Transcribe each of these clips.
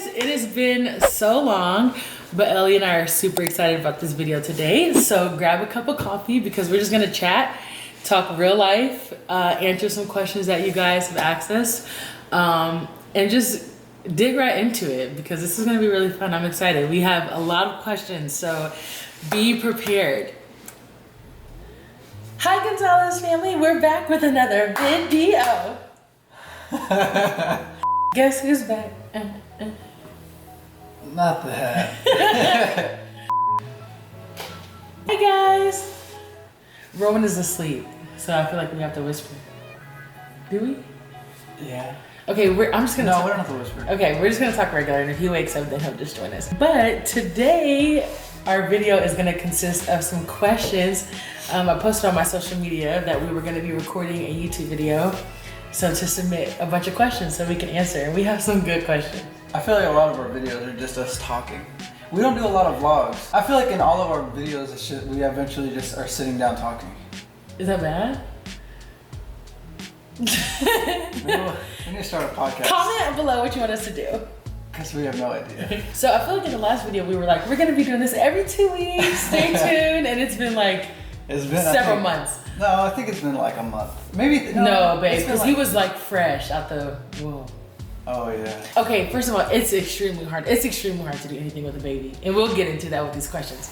It has been so long, but Ellie and I are super excited about this video today. So grab a cup of coffee because we're just gonna chat, talk real life, answer some questions that you guys have asked us, and just dig right into it because this is gonna be really fun. I'm excited. We have a lot of questions, so be prepared. Hi Gonzalez family, we're back with another video. Guess who's back? Not that. Hey guys! Rowan is asleep, so I feel like we have to whisper. Do we? Yeah. Okay, I'm just gonna No, we don't have to whisper. Okay, we're just gonna talk regular, and if he wakes up, then he'll just join us. But today, our video is gonna consist of some questions. I posted on my social media that we were gonna be recording a YouTube video. So to submit a bunch of questions so we can answer, and we have some good questions. I feel like a lot of our videos are just us talking. We don't do a lot of vlogs. I feel like in all of our videos, we eventually just are sitting down talking. Is that bad? Maybe we need to start a podcast. Comment below what you want us to do. Because we have no idea. So I feel like in the last video we were like, we're gonna be doing this every 2 weeks, stay tuned, and it's been like several months. No, I think it's been like a month. Maybe, no babe, because he was like fresh out the womb. Oh yeah. Okay, first of all, it's extremely hard. It's extremely hard to do anything with a baby, and we'll get into that with these questions.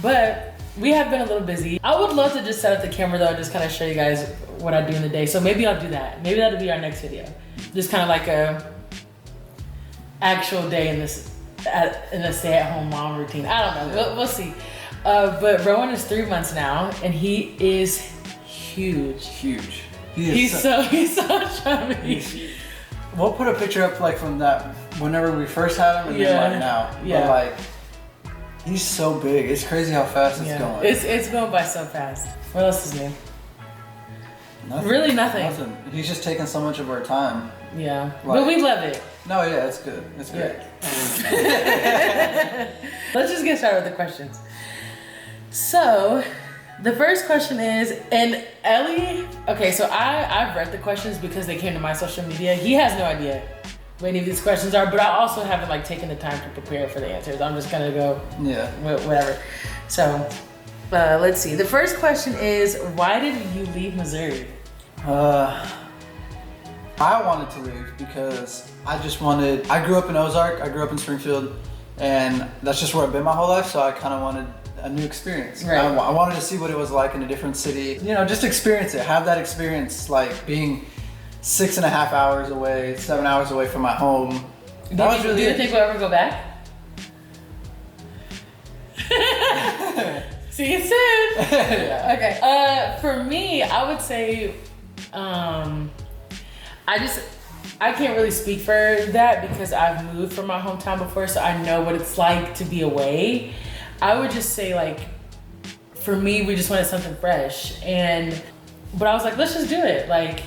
But we have been a little busy. I would love to just set up the camera though and just kind of show you guys what I do in the day. So maybe I'll do that. Maybe that'll be our next video. Just kind of like a actual day in a stay-at-home mom routine. I don't know. We'll see. But Rowan is 3 months now, and he is huge. Huge. He's so chubby. We'll put a picture up like from that whenever we first had him and then like now. Yeah. But like he's so big. It's crazy how fast it's going. It's going by so fast. What else is new? Nothing. Really nothing. Nothing. He's just taking so much of our time. Yeah. Like, but we love it. No, yeah, it's good. It's great. Yeah. Let's just get started with the questions. So, the first question is, and Ellie, okay, so I've read the questions because they came to my social media. He has no idea what any of these questions are, but I also haven't like taken the time to prepare for the answers. I'm just gonna go whatever. So, let's see. The first question is, why did you leave Missouri? I wanted to leave because I grew up in Ozark, I grew up in Springfield, and that's just where I've been my whole life, so I kind of wanted a new experience. Right. I wanted to see what it was like in a different city. You know, just experience it, have that experience, like being 6.5 hours away, 7 hours away from my home. Do you think we'll ever go back? See you soon. Yeah. Okay. For me, I would say, I can't really speak for that because I've moved from my hometown before, so I know what it's like to be away. I would just say like, for me, we just wanted something fresh, but I was like, let's just do it. Like,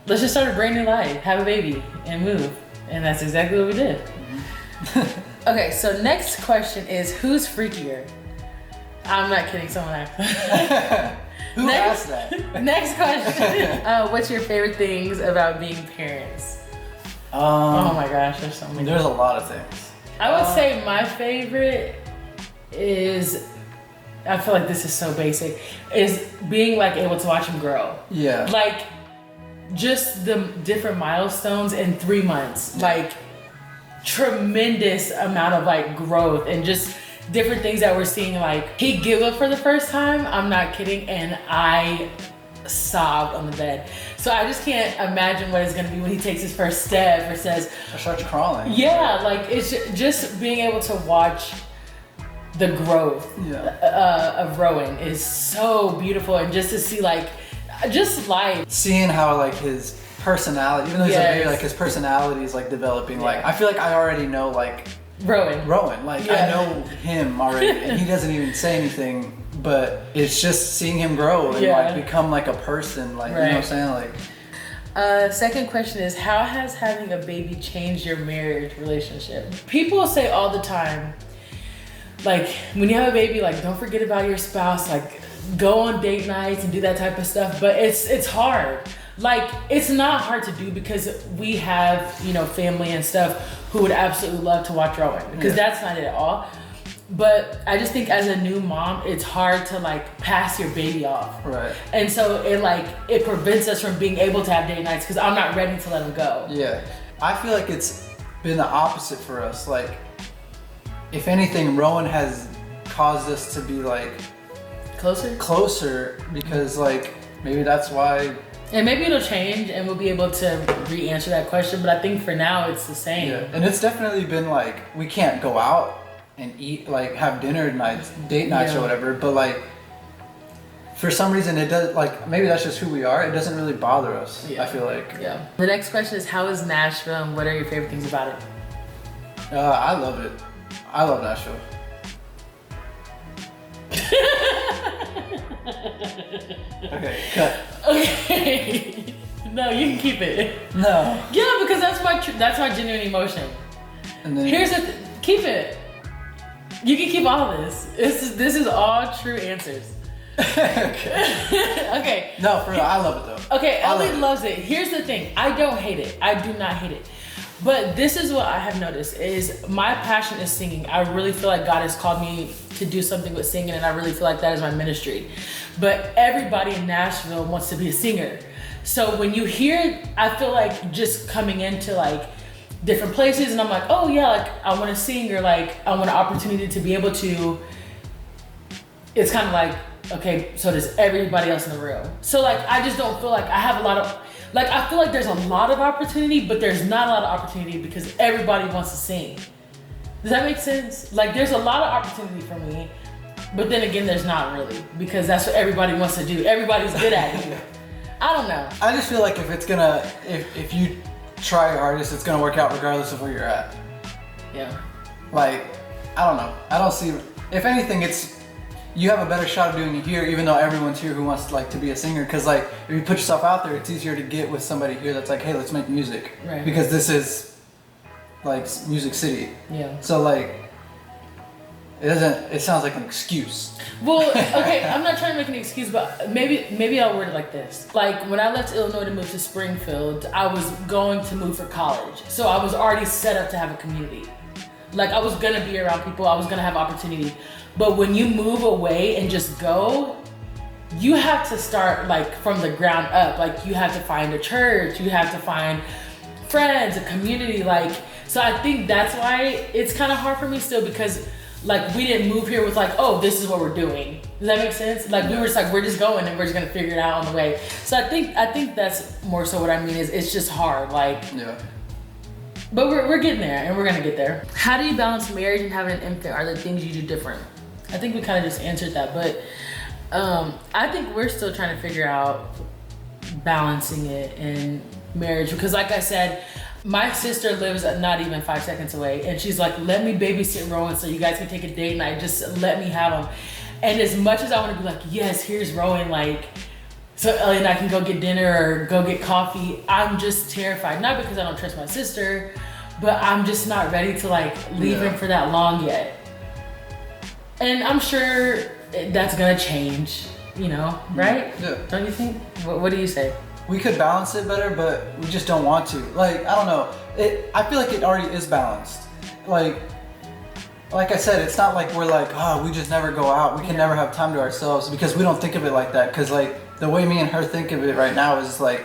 let's just start a brand new life, have a baby, and move. And that's exactly what we did. Mm-hmm. Okay, so next question is, who's freakier? I'm not kidding, someone asked. Who asked that? Next question. What's your favorite things about being parents? Oh my gosh, there's so many. There's a lot of things. I would say my favorite is, I feel like this is so basic, is being like able to watch him grow. Yeah. Like just the different milestones in 3 months, like tremendous amount of like growth and just different things that we're seeing. Like he giggled for the first time, I'm not kidding, and I sobbed on the bed. So I just can't imagine what it's gonna be when he takes his first step or says, or starts crawling. Yeah, like it's just being able to watch the growth of Rowan is so beautiful, and just to see like just life. Seeing how like his personality, even though he's a baby, like his personality is like developing. Yeah. Like I feel like I already know like Rowan. Like I know him already, and he doesn't even say anything. But it's just seeing him grow and like become like a person. Like you know what I'm saying, like. Second question is, how has having a baby changed your marriage relationship? People say all the time, like when you have a baby, like don't forget about your spouse, like go on date nights and do that type of stuff. But it's hard. Like, it's not hard to do because we have, you know, family and stuff who would absolutely love to watch Rowan, because that's not it at all. But I just think as a new mom, it's hard to like pass your baby off. Right. And so it prevents us from being able to have date nights because I'm not ready to let him go. Yeah. I feel like it's been the opposite for us. Like, if anything, Rowan has caused us to be like closer because like maybe that's why. And maybe it'll change and we'll be able to re-answer that question, but I think for now it's the same. Yeah. And it's definitely been like, we can't go out and eat, like have dinner nights, date nights or whatever, but like for some reason it does, like maybe that's just who we are, it doesn't really bother us. I feel like. Yeah. The next question is, how is Nashville and what are your favorite things about it? I love it. I love Nashville. Okay, cut. Okay. No, you can keep it. No. Yeah, because that's my genuine emotion. And then here's keep it. You can keep all of this. This is all true answers. Okay. Okay. No, for real, I love it though. Okay, Ellie loves it. Here's the thing. I don't hate it. I do not hate it. But this is what I have noticed is my passion is singing. I really feel like God has called me to do something with singing, and I really feel like that is my ministry. But everybody in Nashville wants to be a singer. So when you hear, I feel like just coming into like different places and I'm like, oh yeah, like I want to sing, or like I want an opportunity to be able to, it's kind of like, okay, so does everybody else in the room. So like, I just don't feel like I have a lot of, like I feel like there's a lot of opportunity, but there's not a lot of opportunity because everybody wants to sing. Does that make sense? Like there's a lot of opportunity for me, but then again, there's not really, because that's what everybody wants to do. Everybody's good at it. I don't know. I just feel like if you try your hardest, it's gonna work out regardless of where you're at. Yeah. Like, I don't know. I don't see, if anything, you have a better shot of doing it here, even though everyone's here who wants like to be a singer. Cause like, if you put yourself out there, it's easier to get with somebody here that's like, hey, let's make music. Right. Because this is like Music City. Yeah. So like, it sounds like an excuse. Well, okay, I'm not trying to make an excuse, but maybe I'll word it like this. Like when I left Illinois to move to Springfield, I was going to move for college. So I was already set up to have a community. Like I was gonna be around people, I was gonna have opportunity. But when you move away and just go, you have to start like from the ground up. Like you have to find a church, you have to find friends, a community. Like, so I think that's why it's kind of hard for me still, because like we didn't move here with like, oh, this is what we're doing. Does that make sense? Like we were just like, we're just going and we're just gonna figure it out on the way. So I think that's more so what I mean is it's just hard. Like, yeah. But we're getting there and we're gonna get there. How do you balance marriage and having an infant? Are there things you do different? I think we kind of just answered that, but I think we're still trying to figure out balancing it in marriage, because like I said, my sister lives not even 5 seconds away, and she's like, let me babysit Rowan so you guys can take a date night. Just let me have him. And as much as I want to be like, yes, here's Rowan, like, so Ellie and I can go get dinner or go get coffee, I'm just terrified. Not because I don't trust my sister, but I'm just not ready to like leave him for that long yet. And I'm sure that's gonna change, you know, right? Yeah. Don't you think? What do you say? We could balance it better, but we just don't want to. Like, I don't know. I feel like it already is balanced. Like I said, it's not like we're like, oh, we just never go out. We can never have time to ourselves, because we don't think of it like that. Because like the way me and her think of it right now is like,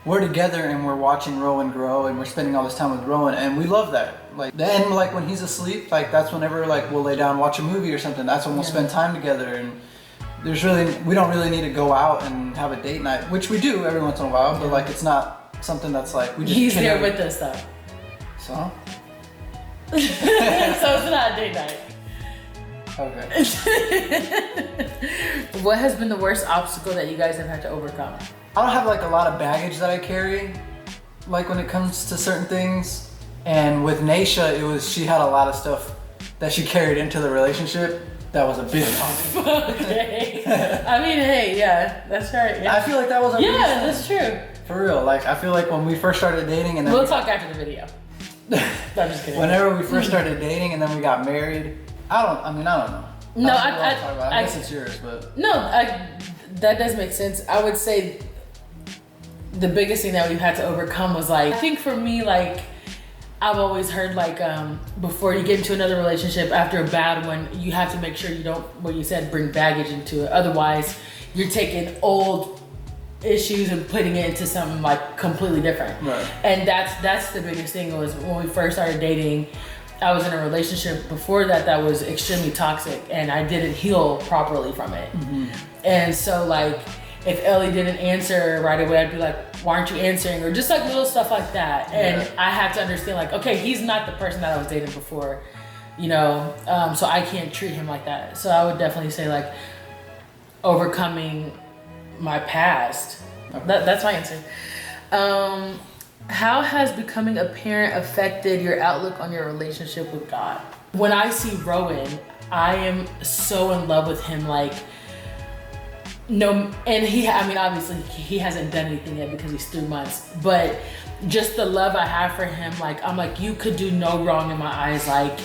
we're together and we're watching Rowan grow and we're spending all this time with Rowan, and we love that. Like then, like when he's asleep, like that's whenever like we'll lay down, watch a movie or something. That's when we'll spend time together. And we don't really need to go out and have a date night, which we do every once in a while, but like it's not something that's like we just. He's there with us though. So. So it's not a date night. Okay. What has been the worst obstacle that you guys have had to overcome? I don't have like a lot of baggage that I carry, like when it comes to certain things. And with Naisha, she had a lot of stuff that she carried into the relationship that was a big problem. Okay. I mean, hey, yeah, that's right. Yeah. I feel like that was a yeah, that's true. For real, like I feel like when we first started dating, and then we'll talk after the video. No, I'm just kidding. Whenever we first started dating and then we got married, I don't know. No, I guess it's yours, but no, that does make sense. I would say the biggest thing that we've had to overcome was like, I think for me, like, I've always heard like, before you get into another relationship after a bad one, you have to make sure you don't, what you said, bring baggage into it. Otherwise, you're taking old issues and putting it into something like completely different. Right. And that's the biggest thing was when we first started dating, I was in a relationship before that was extremely toxic and I didn't heal properly from it. Mm-hmm. And so like, if Ellie didn't answer right away, I'd be like, why aren't you answering? Or just like little stuff like that. And I have to understand like, okay, he's not the person that I was dating before, you know? So I can't treat him like that. So I would definitely say like overcoming my past. Okay. That's my answer. How has becoming a parent affected your outlook on your relationship with God? When I see Rowan, I am so in love with him, like, no, and obviously he hasn't done anything yet because he's 3 months, but just the love I have for him, like, I'm like, you could do no wrong in my eyes. Like,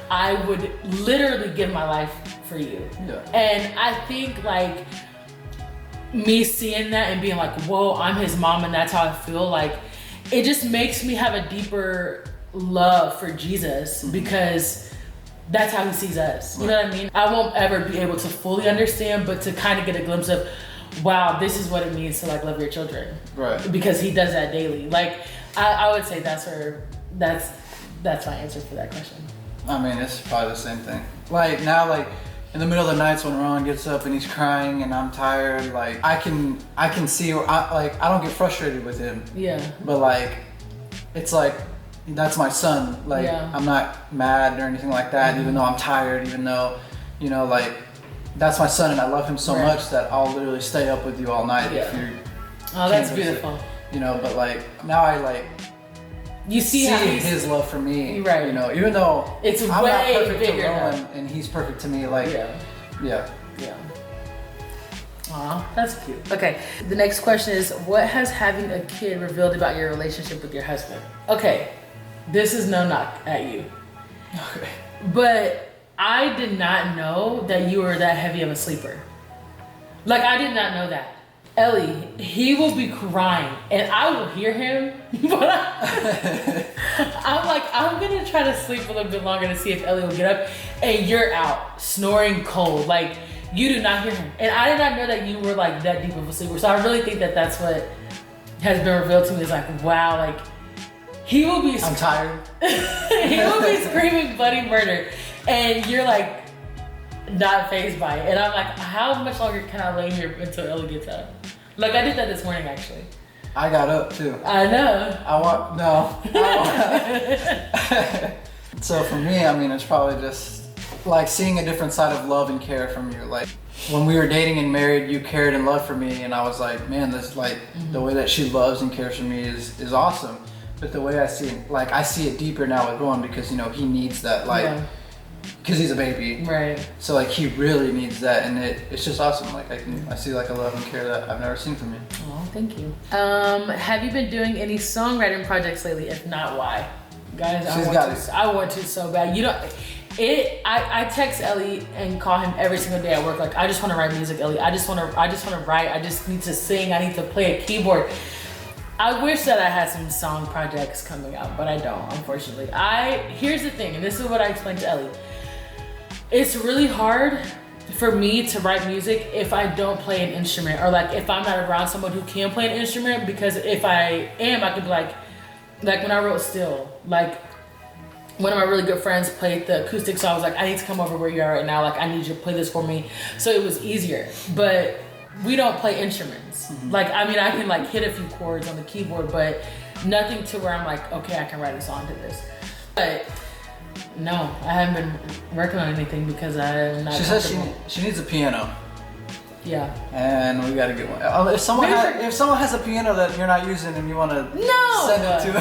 I would literally give my life for you. Yeah. And I think like me seeing that and being like, whoa, I'm his mom and that's how I feel, like, it just makes me have a deeper love for Jesus because that's how he sees us. You know what I mean? I won't ever be able to fully understand, but to kind of get a glimpse of, wow, this is what it means to like love your children. Right. Because he does that daily. Like, I would say that's my answer for that question. I mean, it's probably the same thing. Like now, like in the middle of the nights when Ron gets up and he's crying and I'm tired, like I can see where I don't get frustrated with him. Yeah. But like, it's like, that's my son. Like, I'm not mad or anything like that, even though I'm tired, even though, you know, like, that's my son and I love him so much that I'll literally stay up with you all night if you're... Oh, that's beautiful. You know, but like, now I like... You see his love for me, right? You know, even though it's I'm way not perfect bigger to Rowan and he's perfect to me, like, yeah. Aw, that's cute. Okay, the next question is, what has having a kid revealed about your relationship with your husband? Okay, this is no knock at you. Okay. But I did not know that you were that heavy of a sleeper. Like, I did not know that. Ellie, he will be crying and I will hear him, but I'm like, I'm gonna try to sleep a little bit longer to see if Ellie will get up, and you're out snoring cold. Like, you do not hear him. And I did not know that you were like that deep of a sleeper. So I really think that that's what has been revealed to me, is like, wow, like he will be I'm tired. He will be screaming bloody murder and you're like not fazed by it. And I'm like, how much longer can I lay here until Ellie gets up? Like, I did that this morning actually. I got up too. I know. So for me, I mean, it's probably just like seeing a different side of love and care from you. Like when we were dating and married, you cared and loved for me, and I was like, man, this like the way that she loves and cares for me is awesome. But the way I see it, like I see it deeper now with Rowan, because you know he needs that, like, because he's a baby, right? So like he really needs that, and it's just awesome. Like I see like a love and care that I've never seen from you. Oh, thank you. Have you been doing any songwriting projects lately? If not, why? Guys, I want to so bad. You know, I text Ellie and call him every single day at work. Like, I just want to write music, Ellie. I just want to write. I just need to sing. I need to play a keyboard. I wish that I had some song projects coming out, but I don't, unfortunately. Here's the thing, and this is what I explained to Ellie. It's really hard for me to write music if I don't play an instrument, or like if I'm not around someone who can play an instrument, because if I am, I could be like when I wrote Still, like one of my really good friends played the acoustic, so I was like, I need to come over where you are right now, like I need you to play this for me. So it was easier, but we don't play instruments. Mm-hmm. Like, I mean, I can like hit a few chords on the keyboard, but nothing to where I'm like, okay, I can write a song to this. But no, I haven't been working on anything because I'm not. She says she needs a piano. Yeah. And we gotta get one. If someone has a piano that you're not using and you want to send it to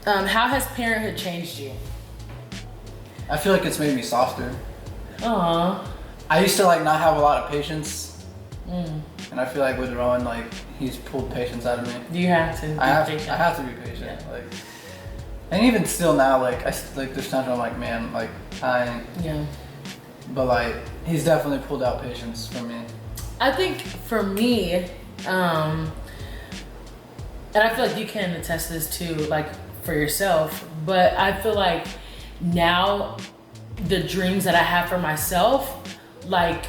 us. How has parenthood changed you? I feel like it's made me softer. Aww. I used to like not have a lot of patience, and I feel like with Rowan, like he's pulled patience out of me. You have to. I have to be patient. Yeah. Like, and even still now, like there's times where I'm like, man, like I. Yeah. But like he's definitely pulled out patience from me. I think for me, and I feel like you can attest to this too, like for yourself, but I feel like now the dreams that I have for myself, like,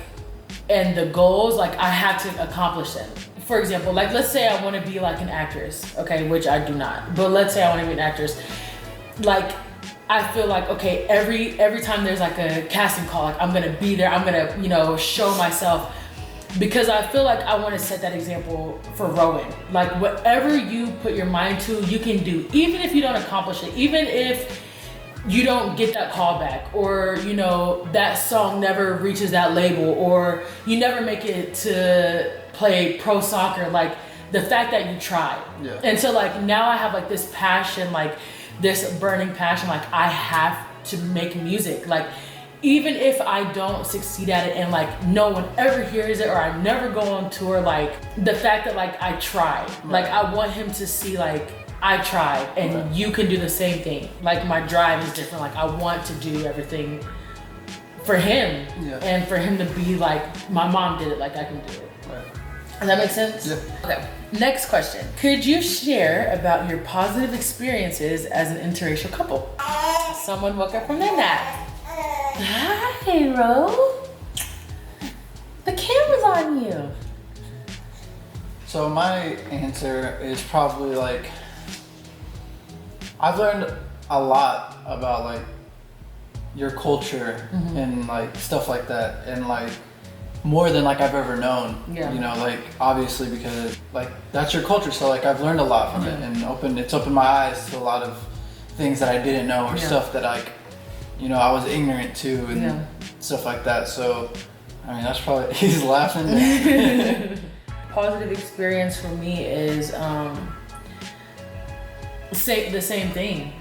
and the goals, like I have to accomplish them. For example, like let's say I want to be like an actress, okay, which I do not, but let's say I want to be an actress. Like I feel like, okay, every time there's like a casting call, like I'm gonna be there, I'm gonna, you know, show myself, because I feel like I want to set that example for Rowan. Like whatever you put your mind to, you can do, even if you don't accomplish it, even if you don't get that call back, or you know that song never reaches that label, or you never make it to play pro soccer. Like the fact that you tried. Yeah. And so like now I have like this passion, like this burning passion, like I have to make music. Like even if I don't succeed at it and like no one ever hears it, or I never go on tour, like the fact that like I tried, like I want him to see like I tried and you can do the same thing. Like my drive is different. Like I want to do everything for him, and for him to be like, my mom did it, like I can do it. Right. Does that make sense? Yeah. Okay. Next question. Could you share about your positive experiences as an interracial couple? Someone woke up from their nap. Hi, Ro. The camera's on you. So my answer is probably like, I've learned a lot about like your culture and like stuff like that, and like more than like I've ever known. Yeah. You know, like obviously because like that's your culture, so like I've learned a lot from it, and it's opened my eyes to a lot of things that I didn't know, or stuff that like, you know, I was ignorant to, and stuff like that. So I mean that's probably, he's laughing. Positive experience for me is the same thing,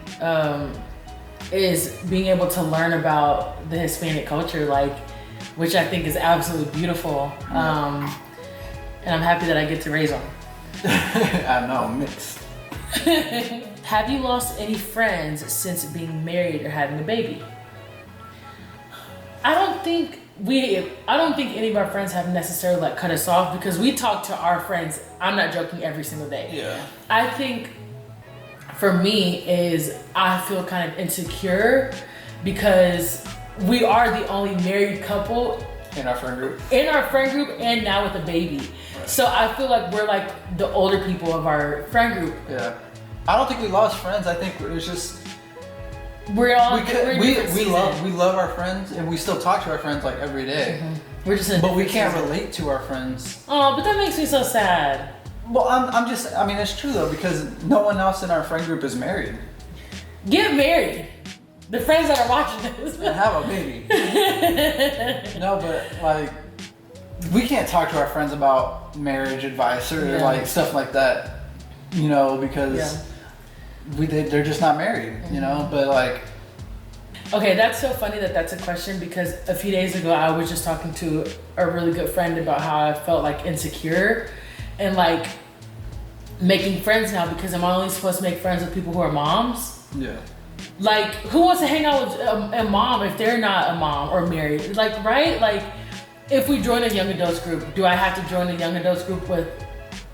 is being able to learn about the Hispanic culture, like, which I think is absolutely beautiful, and I'm happy that I get to raise them. I know, mixed. Have you lost any friends since being married or having a baby? I don't think any of our friends have necessarily like cut us off, because we talk to our friends, I'm not joking, every single day. Yeah. I think for me is I feel kind of insecure because we are the only married couple in our friend group. And now with a baby. Right. So I feel like we're like the older people of our friend group. Yeah. I don't think we lost friends. I think it was just, we love our friends, and we still talk to our friends like every day. We're just but we can't relate to our friends. Oh, but that makes me so sad. Well, I mean, it's true though, because no one else in our friend group is married. Get married. The friends that are watching this. And have a baby. No, but like, we can't talk to our friends about marriage advice or like stuff like that, you know, because they're just not married, you know, but like. Okay, that's so funny that that's a question, because a few days ago I was just talking to a really good friend about how I felt like insecure and like making friends now, because I'm only supposed to make friends with people who are moms. Yeah. Like, who wants to hang out with a mom if they're not a mom or married? Like, right? Like, if we join a young adults group, do I have to join a young adults group with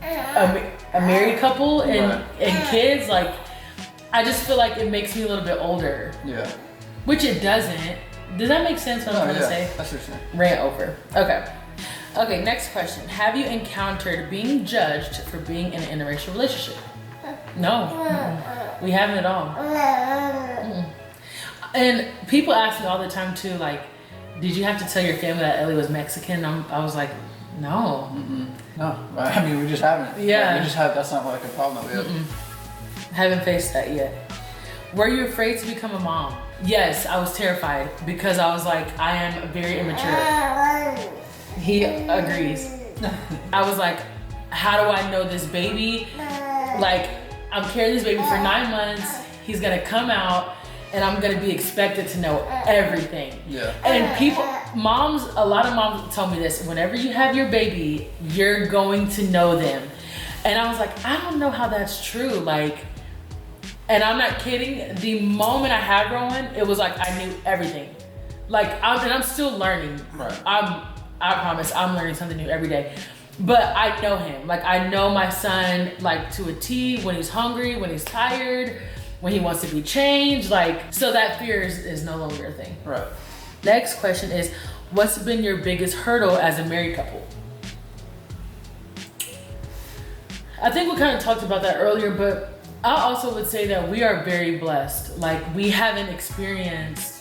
a married couple and kids? Like, I just feel like it makes me a little bit older. Yeah. Which it doesn't. Does that make sense what I'm trying to say? That's what you're saying. Rant over. Okay, next question. Have you encountered being judged for being in an interracial relationship? No. We haven't at all. And people ask me all the time too, like, did you have to tell your family that Ellie was Mexican? I was like, no. No. I mean, we just haven't. Yeah. Like, we just have, that's not like a problem that we have. Haven't faced that yet. Were you afraid to become a mom? Yes, I was terrified, because I was like, I am very immature. He agrees. I was like, how do I know this baby? Like, I'm carrying this baby for 9 months. He's gonna come out and I'm gonna be expected to know everything. Yeah. And a lot of moms tell me this, whenever you have your baby, you're going to know them. And I was like, I don't know how that's true. Like, and I'm not kidding, the moment I had Rowan, it was like I knew everything. Like, I'm still learning. Right. I promise I'm learning something new every day. But I know him. Like, I know my son, like, to a T, when he's hungry, when he's tired, when he wants to be changed. Like, so that fear is no longer a thing. Right. Next question is, what's been your biggest hurdle as a married couple? I think we kind of talked about that earlier, but I also would say that we are very blessed. Like, we haven't experienced...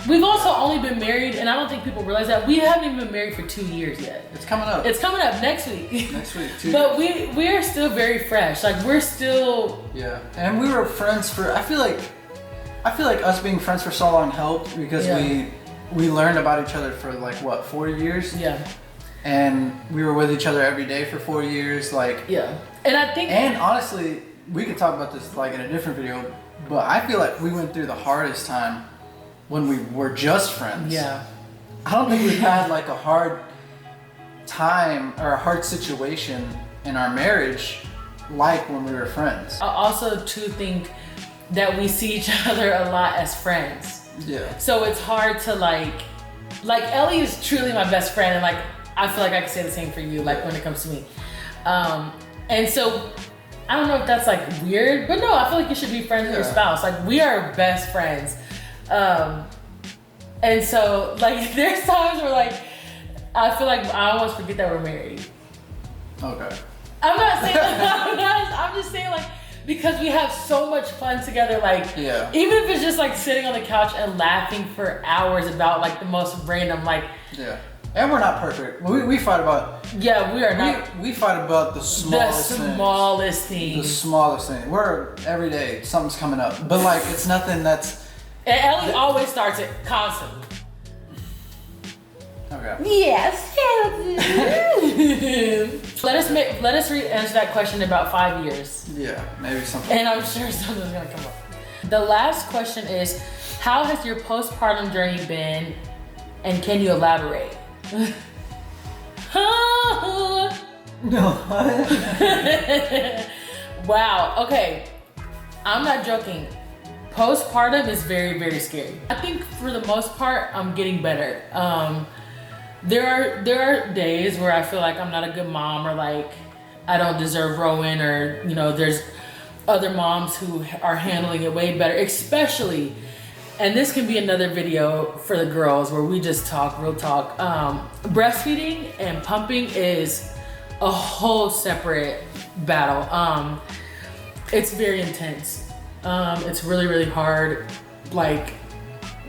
We've also only been married, and I don't think people realize that, we haven't even been married for 2 years yet. It's coming up. It's coming up next week. Next week, 2 But years. we are still very fresh. Like, we're still... Yeah, and we were friends for, I feel like us being friends for so long helped because we learned about each other for like, what, 4 years? Yeah. And we were with each other every day for 4 years, like... Yeah. And I think... And honestly, we could talk about this like in a different video, but I feel like we went through the hardest time when we were just friends. Yeah. I don't think we've had like a hard time or a hard situation in our marriage like when we were friends. I also too think that we see each other a lot as friends. Yeah. So it's hard to like Ellie is truly my best friend, and like I feel like I can say the same for you, like when it comes to me. And so I don't know if that's like weird, but no, I feel like you should be friends with your spouse. Like, we are best friends. And so like there's times where like I feel like I almost forget that we're married. Okay. I'm not saying that, I'm just saying like, because we have so much fun together, like even if it's just like sitting on the couch and laughing for hours about like the most random like and we're not perfect. We fight about we are not. We fight about the smallest things. The smallest thing. We're every day something's coming up, but like it's nothing that's. And Ellie always starts it constantly. Okay. Yes. let us answer that question in about 5 years. Yeah, maybe something. And I'm sure something's gonna come up. The last question is, how has your postpartum journey been, and can you elaborate? Wow. Okay. I'm not joking. Postpartum is very, very scary. I think for the most part, I'm getting better. There are days where I feel like I'm not a good mom, or like I don't deserve Rowan, or there's other moms who are handling it way better, especially, and this can be another video for the girls where we just talk real talk. Breastfeeding and pumping is a whole separate battle. It's very intense. It's really, really hard, like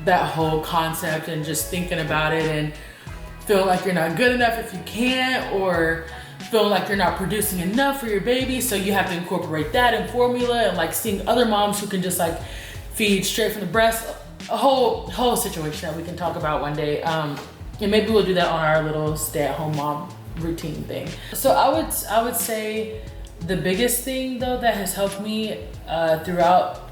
that whole concept and just thinking about it and feeling like you're not good enough if you can't, or feeling like you're not producing enough for your baby, so you have to incorporate that in formula, and like seeing other moms who can just like feed straight from the breast, a whole situation that we can talk about one day. And maybe we'll do that on our little stay-at-home mom routine thing. So I would say the biggest thing though that has helped me throughout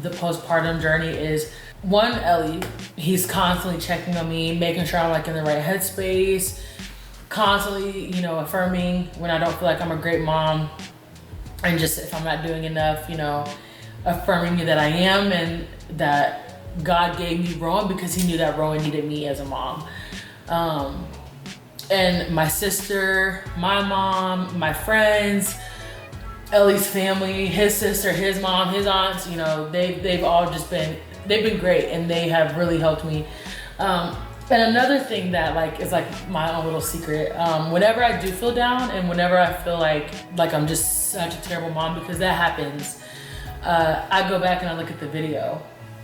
the postpartum journey is, one, Ellie. He's constantly checking on me, making sure I'm like in the right headspace, constantly, affirming when I don't feel like I'm a great mom, and just if I'm not doing enough, affirming me that I am, and that God gave me Rowan because he knew that Rowan needed me as a mom. And my sister, my mom, my friends, Ellie's family, his sister, his mom, his aunts, they've all just been, they've been great, and they have really helped me. And another thing that like is like my own little secret, whenever I do feel down and whenever I feel like I'm just such a terrible mom, because that happens, I go back and I look at the video,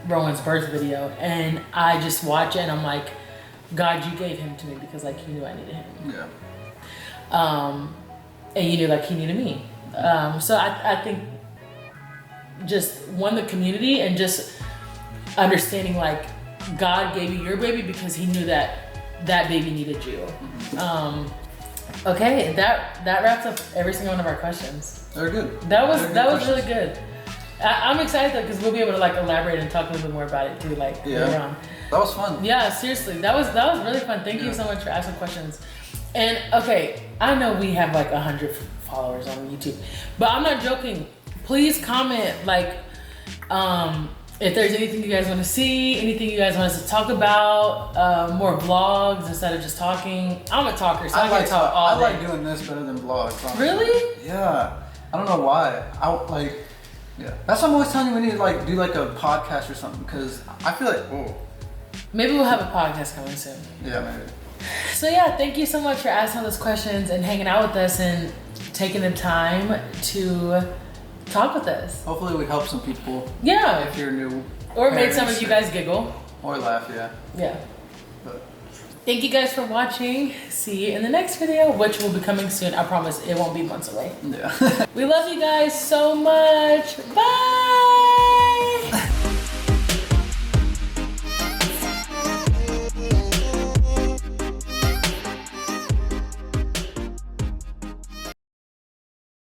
Rowan's birth video, and I just watch it and I'm like, God, you gave him to me because like you knew I needed him. Yeah. And you knew like he needed me. So I think just the community, and just understanding like God gave you your baby because he knew that baby needed you. Okay, that wraps up every single one of our questions. They're good. That was really good. I'm excited though, because we'll be able to like elaborate and talk a little bit more about it too, like later on. That was fun. Yeah, seriously, that was really fun. Thank you so much for asking questions. And okay, I know we have like 100 followers on YouTube, but I'm not joking. Please comment like If there's anything you guys want to see, anything you guys want us to talk about, more vlogs instead of just talking. I'm a talker, so I can talk all day. I like doing this better than vlogs. Honestly. Really? Yeah. I don't know why. Yeah. That's why I'm always telling you we need to like do like a podcast or something, because I feel like, oh. Maybe we'll have a podcast coming soon. Yeah, maybe. So yeah, thank you so much for asking all those questions and hanging out with us and taking the time to talk with us. Hopefully we help some people. Yeah. If you're new. Or made some of you guys giggle. Or laugh, yeah. Yeah. But. Thank you guys for watching. See you in the next video, which will be coming soon. I promise it won't be months away. Yeah. We love you guys so much. Bye.